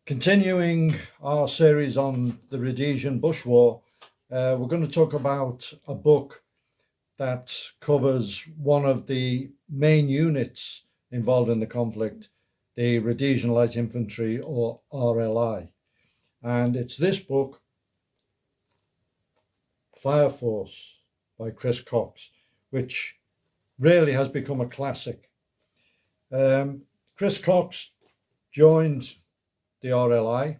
Continuing our series on the Rhodesian Bush War, we're going to talk about a book that covers one of the main units involved in the conflict, the Rhodesian Light Infantry, or RLI. And it's this book, Fireforce by Chris Cox, which really has become a classic. Chris Cox joined the RLI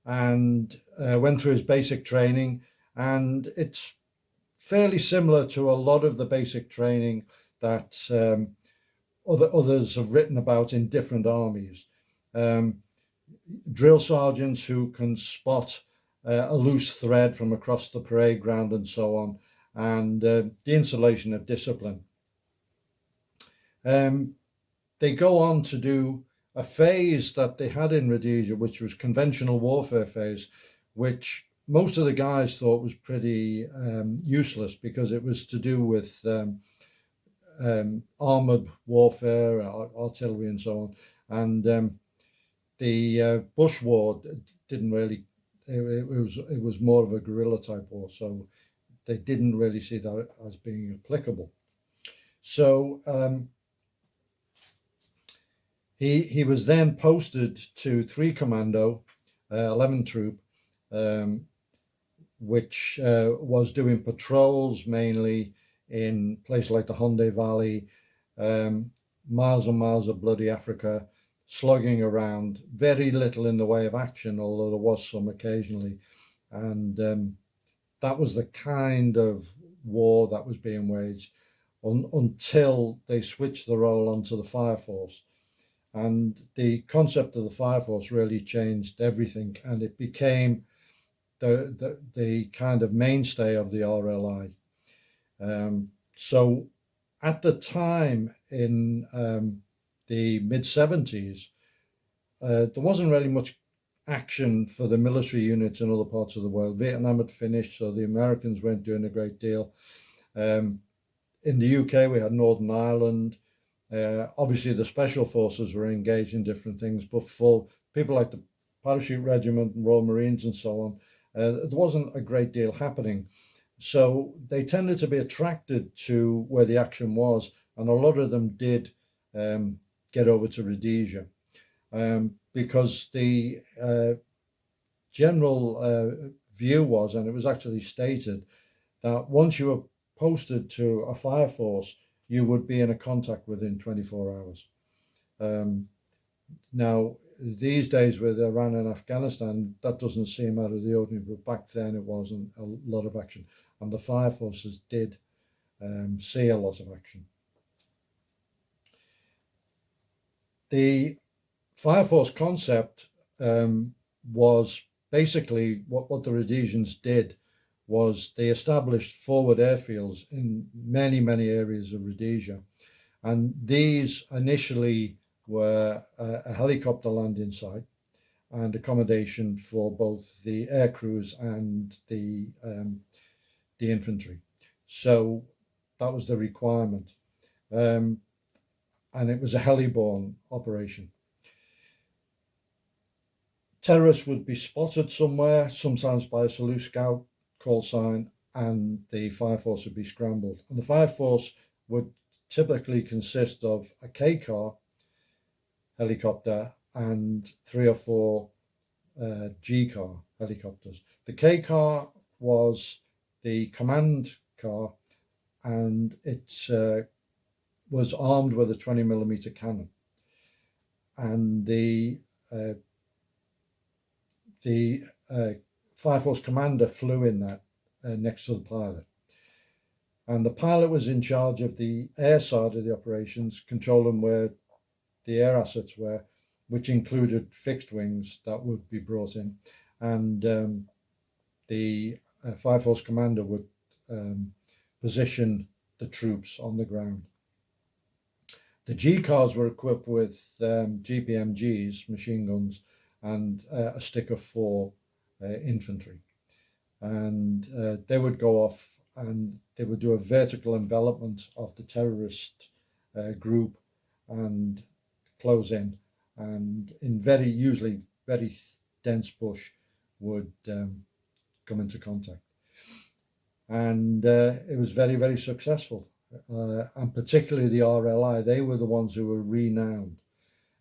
and went through his basic training, and it's fairly similar to a lot of the basic training that others have written about in different armies. Drill sergeants who can spot a loose thread from across the parade ground and so on, and the installation of discipline. They go on to do a phase that they had in Rhodesia, which was conventional warfare phase, which most of the guys thought was pretty useless because it was to do with armored warfare, artillery, and so on. And the Bush War didn't really. It was more of a guerrilla type war, so they didn't really see that as being applicable. So he was then posted to 3 Commando, 11 Troop, which was doing patrols mainly in places like the Honde Valley, miles and miles of bloody Africa, slugging around, very little in the way of action, although there was some occasionally. And that was the kind of war that was being waged until they switched the role onto the Fireforce. And the concept of the Fireforce really changed everything, and it became the kind of mainstay of the RLI. So at the time in the mid-70s, there wasn't really much action for the military units in other parts of the world. Vietnam had finished, so the Americans weren't doing a great deal. In the UK, we had Northern Ireland. Obviously, the special forces were engaged in different things, but for people like the Parachute Regiment and Royal Marines and so on, there wasn't a great deal happening. So they tended to be attracted to where the action was, and a lot of them did get over to Rhodesia because the general view was, and it was actually stated, that once you were posted to a fire force, you would be in a contact within 24 hours. Now, these days with Iran and Afghanistan, that doesn't seem out of the ordinary, but back then it wasn't a lot of action. And the fire forces did see a lot of action. The fire force concept was basically what the Rhodesians did was they established forward airfields in many, many areas of Rhodesia. And these initially were a helicopter landing site and accommodation for both the air crews and the infantry. So that was the requirement. And it was a heliborne operation. Terrorists would be spotted somewhere, sometimes by a Salute Scout call sign, and the fire force would be scrambled. And the fire force would typically consist of a K-car helicopter and 3 or 4 G-car helicopters. The K-car was the command car, and it was armed with a 20mm cannon. And the Fire Force commander flew in that next to the pilot. And the pilot was in charge of the air side of the operations, controlling where the air assets were, which included fixed wings that would be brought in. And the Fire Force commander would position the troops on the ground. The G-cars were equipped with GPMGs, machine guns, and a stick of 4 infantry. And they would go off and they would do a vertical envelopment of the terrorist group and close in. And in usually very dense bush would come into contact. And it was very, very successful. And particularly the RLI, they were the ones who were renowned.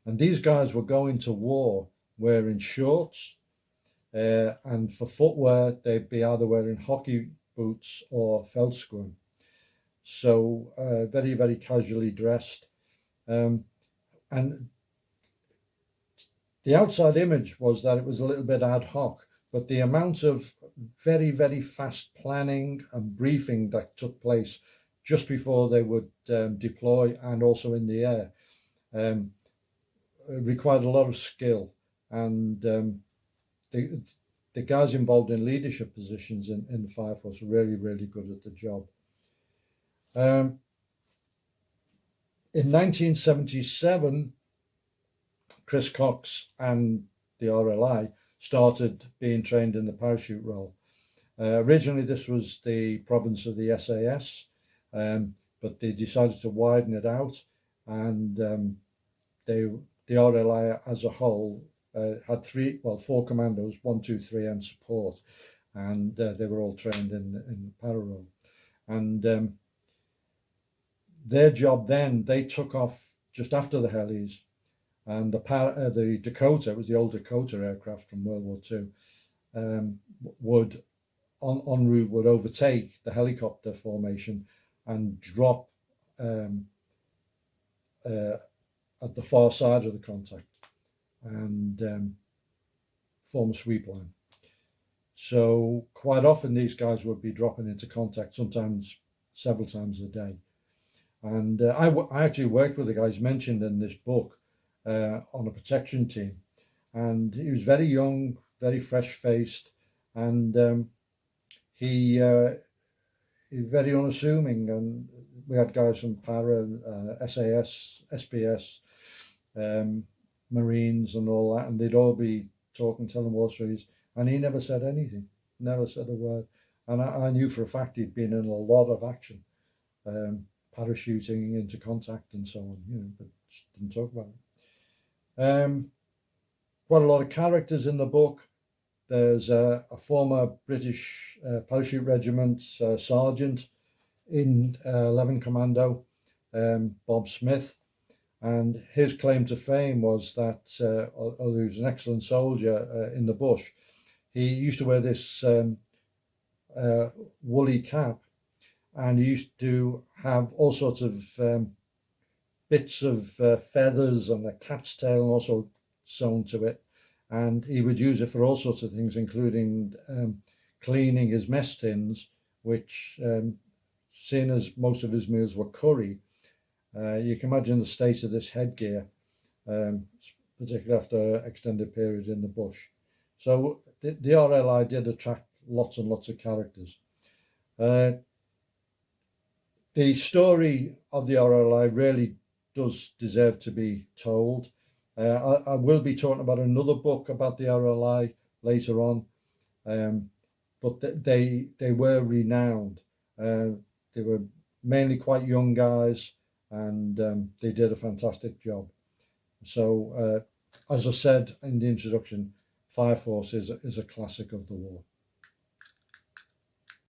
And these guys were going to war wearing shorts, and for footwear, they'd be either wearing hockey boots or feldschoen. So very, very casually dressed. And the outside image was that it was a little bit ad hoc, but the amount of very, very fast planning and briefing that took place just before they would deploy and also in the air required a lot of skill. And the guys involved in leadership positions in the Fireforce were really, really good at the job. In 1977, Chris Cox and the RLI started being trained in the parachute role. Originally, this was the province of the SAS, but they decided to widen it out, and the RLI as a whole had four commandos, 1, 2, 3, and support, and they were all trained in para role. And their job then, they took off just after the helis, and the Dakota, it was the old Dakota aircraft from World War II, would en route would overtake the helicopter formation and drop at the far side of the contact and form a sweep line. So quite often these guys would be dropping into contact, sometimes several times a day. And I actually worked with the guys mentioned in this book on a protection team, and he was very young, very fresh-faced, and he was very unassuming. And we had guys from para, SAS, SPS, Marines, and all that, and they'd all be talking, telling war stories, and he never said anything, never said a word. And I knew for a fact he'd been in a lot of action, parachuting into contact and so on, but just didn't talk about it. Quite a lot of characters in the book. There's a former British parachute regiment sergeant in 11 Commando, Bob Smith, and his claim to fame was that, although he was an excellent soldier in the bush, he used to wear this woolly cap, and he used to have all sorts of bits of feathers and a cat's tail also sewn to it, and he would use it for all sorts of things, including cleaning his mess tins, which, seeing as most of his meals were curry, you can imagine the state of this headgear, particularly after an extended period in the bush. So the RLI did attract lots and lots of characters. The story of the RLI really does deserve to be told. I will be talking about another book about the RLI later on, but they were renowned. They were mainly quite young guys, and they did a fantastic job. So, as I said in the introduction, Fireforce is a classic of the war.